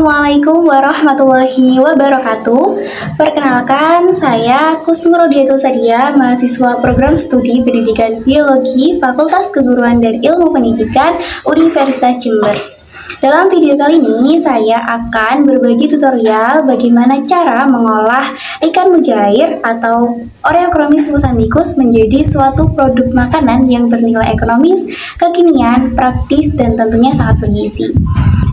Assalamualaikum warahmatullahi wabarakatuh. Perkenalkan, saya Kusnur Rodiatul Sadia, mahasiswa program studi pendidikan biologi Fakultas Keguruan dan Ilmu Pendidikan Universitas Jember. Dalam video kali ini, saya akan berbagi tutorial bagaimana cara mengolah ikan mujair atau Oreochromis musambicus menjadi suatu produk makanan yang bernilai ekonomis, kekinian, praktis, dan tentunya sangat bergizi.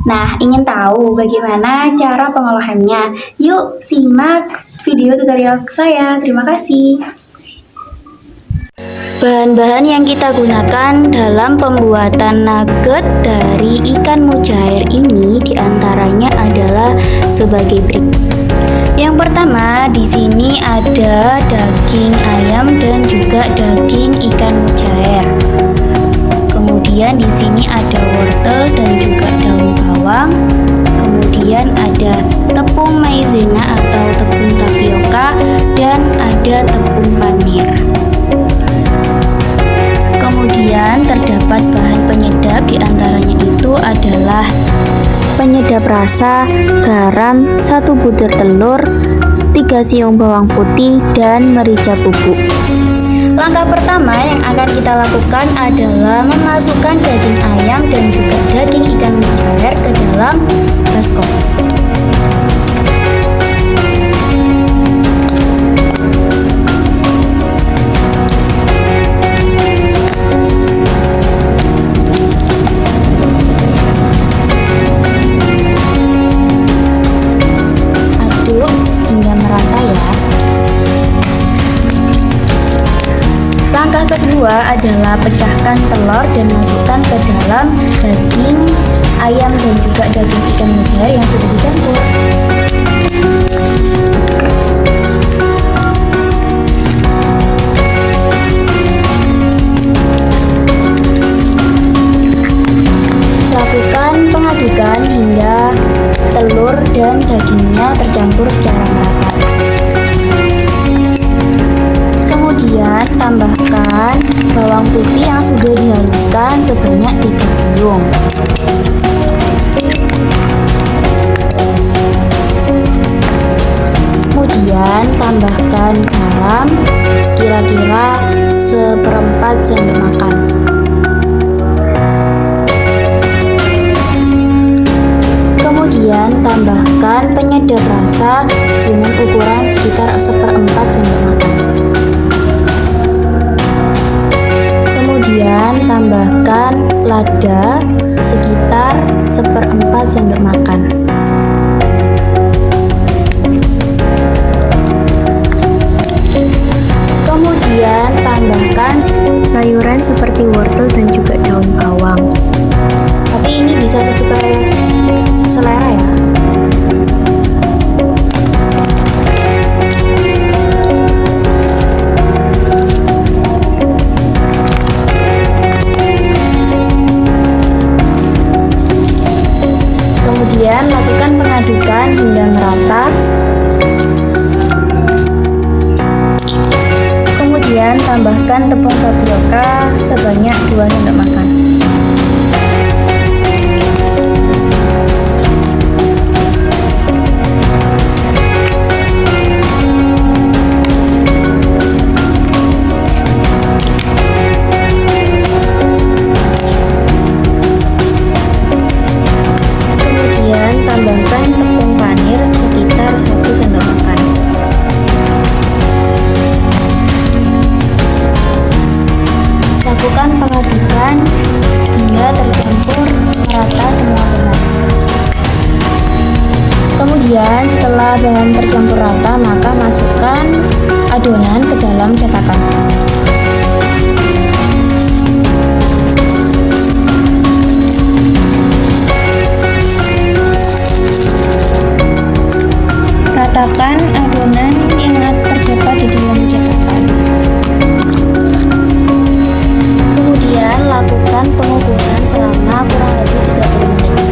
Nah, ingin tahu bagaimana cara pengolahannya? Yuk, simak video tutorial saya. Terima kasih. Bahan-bahan yang kita gunakan dalam pembuatan nugget dari ikan mujair ini diantaranya adalah sebagai berikut. Yang pertama, di sini ada daging ayam dan juga daging ikan mujair. Kemudian di sini ada wortel dan juga daun bawang. Kemudian ada tepung maizena atau tepung tapioka dan ada tepung panir. Kemudian terdapat bahan penyedap, diantaranya itu adalah penyedap rasa, garam, 1 butir telur, 3 siung bawang putih, dan merica bubuk. Langkah pertama yang akan kita lakukan adalah memasukkan daging ayam dan juga daging ikan mujair ke dalam baskom. Aduk hingga merata ya. Langkah kedua adalah pecahkan telur dan masukkan ke dalam daging ayam dan juga daging ikan mujair yang sudah dicampur. Lakukan pengadukan hingga telur dan dagingnya tercampur secara merata. Kemudian tambahkan bawang putih yang sudah dihaluskan sebanyak 3 siung. Kemudian tambahkan garam kira-kira 1/4 sendok makan. Kemudian tambahkan penyedap rasa dengan ukuran sekitar 1/4 sendok makan. Kemudian tambahkan lada sekitar 1/4 sendok makan. Kemudian tambahkan sayuran seperti wortel dan juga daun bawang. Tapi ini bisa sesuai selera ya. Kemudian lakukan pengadukan hingga merata. Kemudian tambahkan tepung tapioka sebanyak 2 sendok makan. Tambahkan tepung panir sekitar 1 sendok makan. Lakukan pengadukan hingga tercampur merata semua bahan. Kemudian setelah bahan tercampur rata, maka masukkan adonan ke dalam cetakan. Ratakan adonan yang terdapat di dalam cetakan. Kemudian lakukan pengukusan selama kurang lebih 30 menit.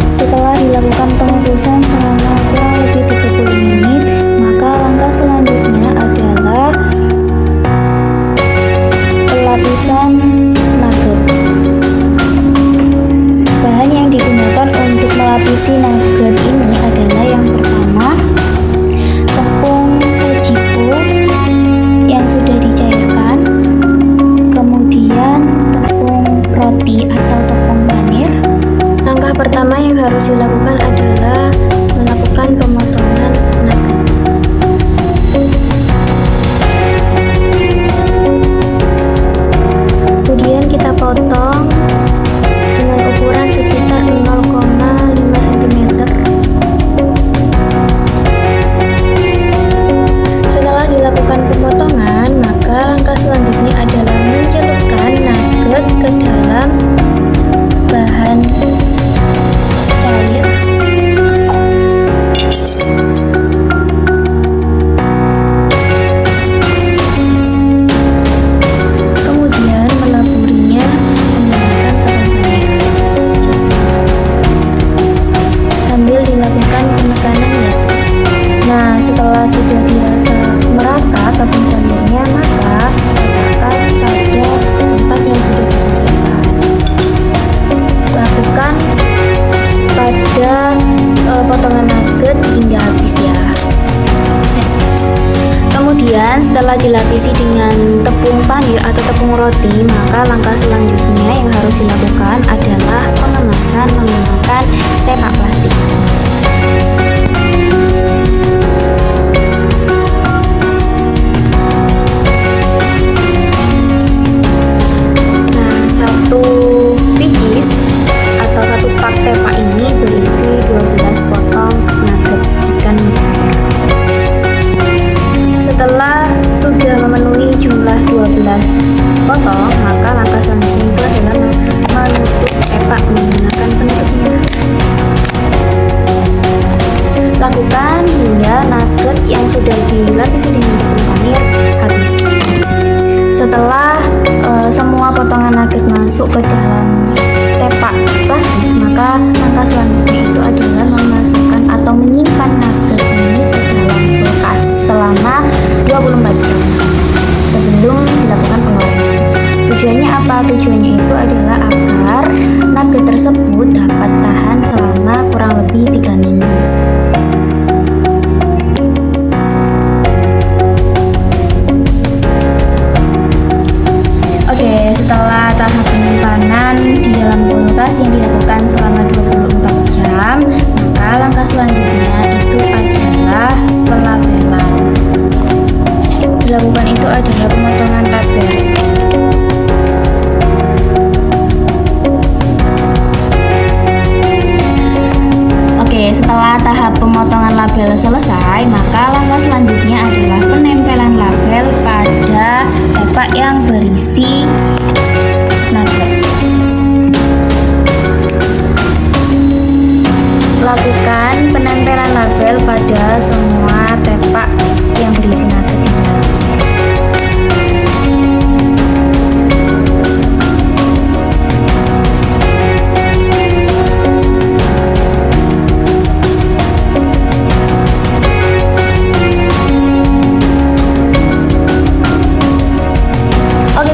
Setelah dilakukan pengukusan selama kurang lebih 30 menit, maka langkah selanjutnya adalah pelapisan nugget. pertama yang harus dilakukan adalah melakukan pemotongan nugget. Kemudian kita potong dengan ukuran sekitar 0,5 cm. Setelah dilakukan pemotongan, maka langkah selanjutnya adalah mencelupkan nugget ke dalam bahan cair. Kemudian melaburinya menggunakan tepung panir sambil dilakukan penekanan ya. Nah, setelah sudah dirasa merata tepung panirnya, maka letakkan pada tempat yang sudah disediakan. Lakukan pada potongan nugget hingga habis ya. Kemudian setelah dilapisi dengan tepung panir atau tepung roti, maka langkah selanjutnya yang harus dilakukan adalah pengemasan menggunakan tepak plastik. Nah, satu biji atau satu pak tepak ini berisi 12 potong nugget ikan mujair. Setelah sudah memenuhi jumlah 12 potong, maka langkah selanjutnya itu adalah menutup tepak menggunakan penutupnya. Lakukan hingga nugget yang sudah dilapisi dengan tepung panir habis. Setelah semua potongan nugget masuk ke dalam tepak plastik, maka langkah selanjutnya itu adalah memasukkan atau menyimpan nugget ini ke dalam kulkas selama 24 jam sebelum dilakukan penggorengan. Tujuannya apa? Tujuannya itu adalah agar nugget tersebut dapat tahan selama kurang lebih 3 minggu. Setelah tahap penyimpanan di dalam kulkas yang dilakukan selama 24 jam, maka langkah selanjutnya itu adalah pelabelan. Dilakukan itu adalah pemotongan label. Setelah tahap pemotongan label selesai, maka langkah selanjutnya adalah penempelan label pada tepak yang berisi nugget. Lakukan penempelan label pada semua tepak yang berisi nugget hingga habis.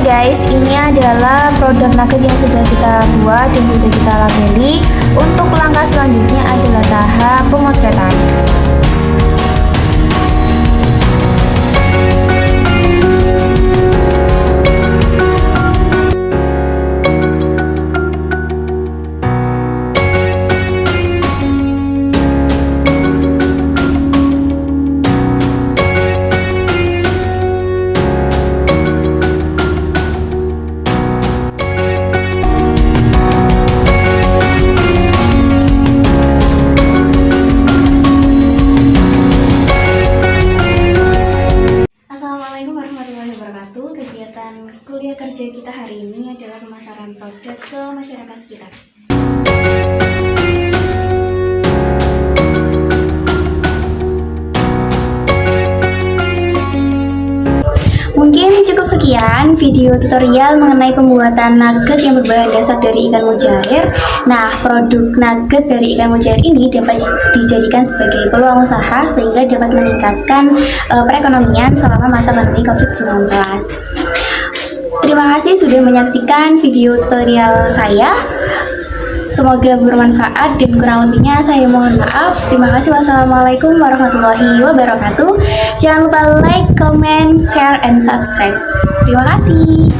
Guys, ini adalah produk nugget yang sudah kita buat dan sudah kita labeli. Untuk langkah selanjutnya adalah tahap pemotretan. Kegiatan kuliah kerja kita hari ini adalah pemasaran produk ke masyarakat sekitar. Mungkin cukup sekian video tutorial mengenai pembuatan nugget yang berbahan dasar dari ikan mujair. Nah, produk nugget dari ikan mujair ini dapat dijadikan sebagai peluang usaha sehingga dapat meningkatkan perekonomian selama masa pandemi COVID-19. Terima kasih sudah menyaksikan video tutorial saya. Semoga bermanfaat dan kurang lebihnya saya mohon maaf. Terima kasih. Wassalamualaikum warahmatullahi wabarakatuh. Jangan lupa like, comment, share, and subscribe. Terima kasih.